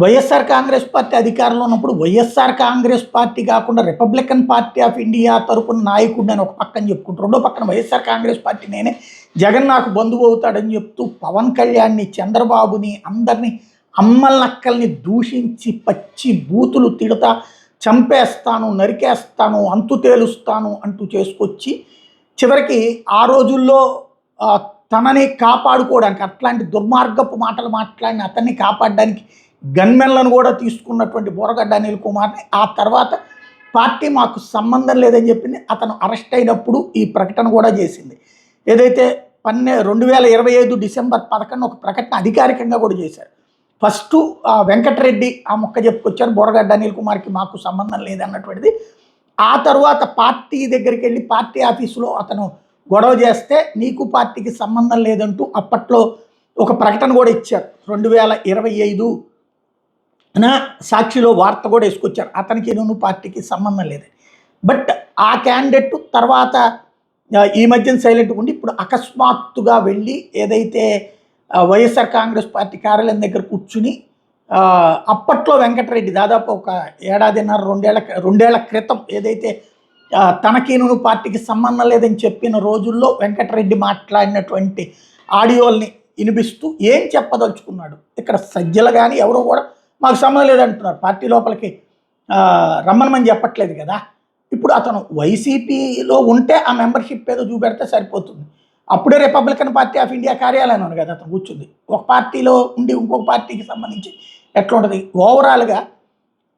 YSR Congress party అధికారంలో ఉన్నప్పుడు YSR Congress party కాకుండా రిపబ్లికన్ పార్టీ ఆఫ్ ఇండియా తరపున నాయకుడిని అని ఒక పక్కన చెప్పుకుంటూ రెండో పక్కన వైఎస్ఆర్ కాంగ్రెస్ పార్టీ నేనే జగన్ నాకు బంధువు అవుతాడని చెప్తూ పవన్ కళ్యాణ్ని చంద్రబాబుని అందరినీ అమ్మలనక్కల్ని దూషించి పచ్చి బూతులు తిడతా చంపేస్తాను నరికేస్తాను అంతు తేలుస్తాను అంటూ చేసుకొచ్చి చివరికి ఆ రోజుల్లో తనని కాపాడుకోవడానికి అట్లాంటి దుర్మార్గపు మాటలు మాట్లాడిన అతన్ని కాపాడడానికి గన్మెన్లను కూడా తీసుకున్నటువంటి బోరగడ్డ అనిల్ కుమార్ని ఆ తర్వాత పార్టీ మాకు సంబంధం లేదని చెప్పింది. అతను అరెస్ట్ అయినప్పుడు ఈ ప్రకటన కూడా చేసింది. ఏదైతే 2025 డిసెంబర్ 11 ఒక ప్రకటన అధికారికంగా కూడా చేశారు. ఫస్ట్ వెంకటరెడ్డి ఆ మొక్క చెప్పుకొచ్చారు, బోరగడ్డ అనిల్ కుమార్కి మాకు సంబంధం లేదన్నటువంటిది. ఆ తర్వాత పార్టీ దగ్గరికి వెళ్ళి పార్టీ ఆఫీసులో అతను గొడవ చేస్తే నీకు పార్టీకి సంబంధం లేదంటూ అప్పట్లో ఒక ప్రకటన కూడా ఇచ్చారు. 2025 సాక్షిలో వార్త కూడా వేసుకొచ్చారు, అతనికి నేను పార్టీకి సంబంధం లేదని. బట్ ఆ క్యాండిడేట్ తర్వాత ఈ మధ్యన సైలెంట్గా ఉండి ఇప్పుడు అకస్మాత్తుగా వెళ్ళి ఏదైతే వైఎస్ఆర్ కాంగ్రెస్ పార్టీ కార్యాలయం దగ్గర కూర్చుని అప్పట్లో వెంకటరెడ్డి దాదాపు ఒక ఏడాదిన్నర రెండేళ్ల క్రితం ఏదైతే తనకీను పార్టీకి సంబంధం లేదని చెప్పిన రోజుల్లో వెంకటరెడ్డి మాట్లాడినటువంటి ఆడియోల్ని వినిపిస్తూ ఏం చెప్పదలుచుకున్నాడు. ఇక్కడ సజ్జలు కానీ ఎవరో కూడా మాకు సంబంధం లేదంటున్నారు, పార్టీ లోపలికి రమ్మనమని చెప్పట్లేదు కదా. ఇప్పుడు అతను వైసీపీలో ఉంటే ఆ మెంబర్షిప్ ఏదో చూపెడితే సరిపోతుంది. అప్పుడే రిపబ్లికన్ పార్టీ ఆఫ్ ఇండియా కార్యాలయం ఉంది కదా అతను కూర్చుంది. ఒక పార్టీలో ఉండి ఇంకొక పార్టీకి సంబంధించి ఎట్లా ఉంటుంది. ఓవరాల్గా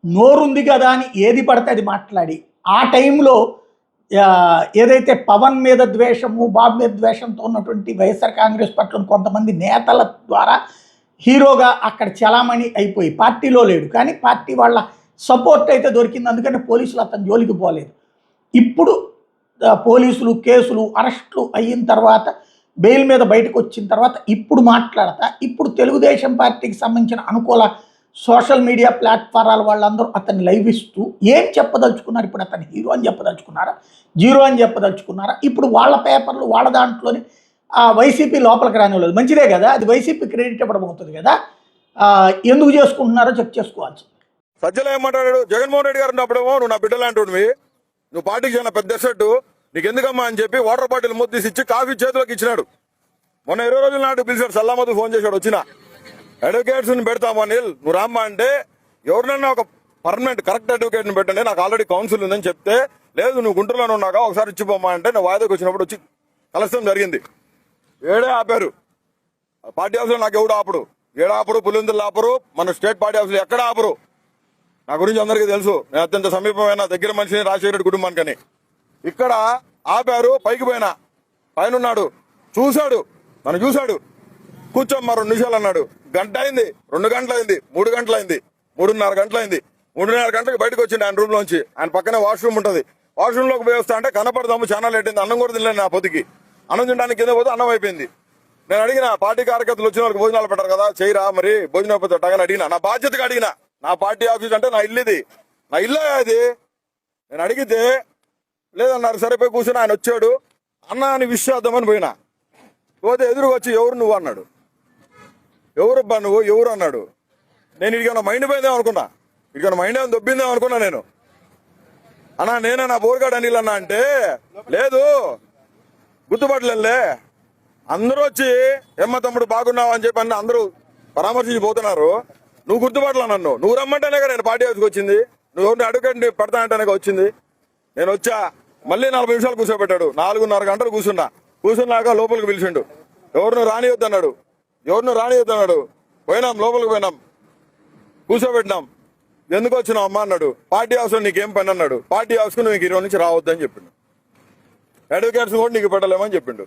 నోరుంది కదా అని ఏది పడితే అది మాట్లాడి ఆ టైంలో ఏదైతే పవన్ మీద ద్వేషము బాబు మీద ద్వేషంతో ఉన్నటువంటి వైఎస్ఆర్ కాంగ్రెస్ పార్టీలో కొంతమంది నేతల ద్వారా హీరోగా అక్కడ చలామణి అయిపోయి పార్టీలో లేడు, కానీ పార్టీ వాళ్ళ సపోర్ట్ అయితే దొరికింది. అందుకని పోలీసులు అతని జోలికి పోలేదు. ఇప్పుడు పోలీసులు కేసులు అరెస్టులు అయిన తర్వాత బెయిల్ మీద బయటకు వచ్చిన తర్వాత ఇప్పుడు మాట్లాడతా ఇప్పుడు తెలుగుదేశం పార్టీకి సంబంధించిన అనుకూల సోషల్ మీడియా ప్లాట్ఫారాల వాళ్ళందరూ అతన్ని లైవ్ ఇస్తూ ఏం చెప్పదలుచుకున్నారు. ఇప్పుడు అతను హీరో అని చెప్పదలుచుకున్నారా, జీరో అని చెప్పదలుచుకున్నారా. ఇప్పుడు వాళ్ళ పేపర్లు వాళ్ళ దాంట్లోనే వైసీపీ లోపలికి రానివ్వలేదు. మంచిదే కదా, అది వైసీపీ క్రెడిట్ ఇవ్వడం అవుతుంది కదా. ఎందుకు చేసుకుంటున్నారో చెక్ చేసుకోవాల్సి. సజ్జలు ఏమంటాడు, జగన్మోహన్ రెడ్డి గారు ఉన్నప్పుడేమో నువ్వు నా బిడ్డలాంటివి, నువ్వు పార్టీకి చిన్న పెద్ద సెట్, నీకు ఎందుకమ్మా అని చెప్పి వాటర్ బాటిల్ ముద్దు ఇచ్చి కాఫీ చేతిలోకి ఇచ్చినాడు. మొన్న 20 రోజుల నాటు పిలిచాడు, సల్లామద్దు ఫోన్ చేశాడు, వచ్చిన అడ్వకేట్స్ ని పెడతామా నీల్ నువ్వు రామ్మా అంటే ఎవరినన్నా ఒక పర్మనెంట్ కరెక్ట్ అడ్వకేట్ ని పెట్టండి, నాకు ఆల్రెడీ కౌన్సిల్ ఉందని చెప్తే లేదు నువ్వు గుంటూరులోనే ఉన్నాగా ఒకసారి ఇచ్చిపోమ్మా అంటే నేను వాయిదాకి వచ్చినప్పుడు వచ్చి కలసం జరిగింది. ఏడే ఆపారు పార్టీ హౌస్ లో, నాకు ఎవడు ఆపడు, ఏడాపరు పులిందులు ఆపరు, మన స్టేట్ పార్టీ హౌస్ లో ఎక్కడ ఆపరు. నా గురించి అందరికీ తెలుసు, నేను అత్యంత సమీపమైన దగ్గర మనిషిని రాజశేఖర రెడ్డి కుటుంబానికని. ఇక్కడ ఆపారు, పైకి పోయినా పైన ఉన్నాడు, చూశాడు, నన్ను చూశాడు, కూర్చోమ్మా 2 నిమిషాలు అన్నాడు. గంట అయింది, 2 గంటలైంది, 3 గంటలైంది, 3:30 గంటలైంది. 3:30 గంటలకు బయటకు వచ్చింది ఆయన రూమ్ లోంచి. ఆయన పక్కనే వాష్రూమ్ ఉంటుంది, వాష్రూమ్ లోకి పోయి వస్తా అంటే కనపడదాము చాలా లేట్ అయింది, అన్నం కూడా తినలేదు. నా పొద్దుకి అన్నం తినడానికి కింద పోతే అన్నం అయిపోయింది. నేను అడిగిన పార్టీ కార్యకర్తలు వచ్చిన వాళ్ళకి భోజనాలు పెట్టారు కదా, చేయరా మరి భోజనం అయిపోతాను అడిగినా, నా బాధ్యతగా అడిగినా. నా పార్టీ ఆఫీస్ అంటే నా ఇల్లు, ఇది నా ఇల్లు అది. నేను అడిగితే లేదన్నారు, సరిపోయి కూర్చొని ఆయన వచ్చాడు, అన్న అని విష్ చేద్దామని పోయినా. పోతే ఎదురుగా వచ్చి ఎవరు నువ్వు అన్నాడు. ఎవరబ్బా నువ్వు ఎవరు అన్నాడు. నేను ఇడికన్నా మైండ్ పోయిందేమో అనుకున్నా, ఇడికన్నా మైండ్ ఏమైనా దొబ్బిందేమో అనుకున్నా. నేను అన్నా నేనే నా బోర్గాడ్ అనిల్ అన్నా అంటే లేదు గుర్తుపట్టలే. అందరూ వచ్చి ఏమ్మ తమ్ముడు బాగున్నావు అని చెప్పి అందరూ పరామర్శించి పోతున్నారు, నువ్వు గుర్తుపట్టలా నన్ను. నువ్వు రమ్మంటేనే కదా నేను పార్టీ హౌస్కి వచ్చింది, నువ్వు ఎవరిని అడ్వకేట్ పెడతా అంటేనే వచ్చింది. నేను వచ్చా, మళ్ళీ 40 నిమిషాలు కూర్చోబెట్టాడు, 4:30 గంటలు కూర్చున్నాక లోపలికి పిలిచిండు. ఎవరిని రానియొద్దన్నాడు, పోయినాం, లోపలికి పోయినాం, కూర్చోబెట్టినాం. ఎందుకు వచ్చినావు అమ్మా అన్నాడు. పార్టీ హౌస్ లో నీకేం పని అన్నాడు. పార్టీ హౌస్ కు నువ్వు 20 నుంచి రావద్దని చెప్పిండు. అడ్వకేట్స్ కూడా నీకు పెట్టలేమని చెప్పిండు.